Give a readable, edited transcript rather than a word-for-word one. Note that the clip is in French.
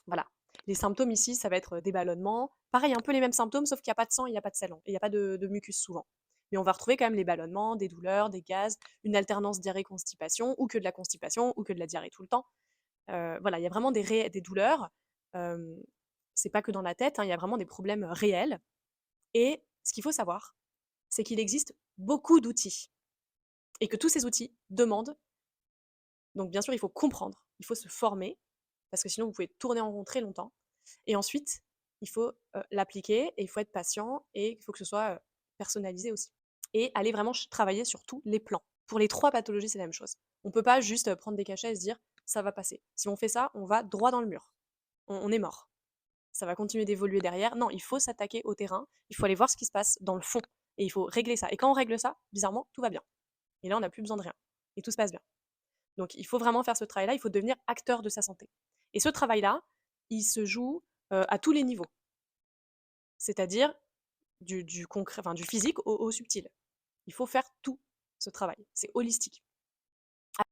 Voilà. Les symptômes ici, ça va être des ballonnements. Pareil, un peu les mêmes symptômes, sauf qu'il n'y a pas de sang, il n'y a pas de sel, et il n'y a pas de mucus souvent. Mais on va retrouver quand même les ballonnements, des douleurs, des gaz, une alternance diarrhée-constipation, ou que de la constipation, ou que de la diarrhée tout le temps. Voilà, il y a vraiment des douleurs. Euh, c'est pas que dans la tête, hein, il y a vraiment des problèmes réels. Et ce qu'il faut savoir, c'est qu'il existe beaucoup d'outils. Et que tous ces outils demandent, donc bien sûr, il faut comprendre, il faut se former, parce que sinon vous pouvez tourner en rond très longtemps. Et ensuite, il faut l'appliquer, et il faut être patient, et il faut que ce soit personnalisé aussi. Et aller vraiment travailler sur tous les plans. Pour les trois pathologies, c'est la même chose. On ne peut pas juste prendre des cachets et se dire ça va passer. Si on fait ça, on va droit dans le mur. On est mort. Ça va continuer d'évoluer derrière. Non, il faut s'attaquer au terrain, il faut aller voir ce qui se passe dans le fond, et il faut régler ça. Et quand on règle ça, bizarrement, tout va bien. Et là, on n'a plus besoin de rien. Et tout se passe bien. Donc il faut vraiment faire ce travail-là, il faut devenir acteur de sa santé. Et ce travail-là, il se joue à tous les niveaux, c'est-à-dire du concret, enfin, du physique au subtil. Il faut faire tout ce travail, c'est holistique.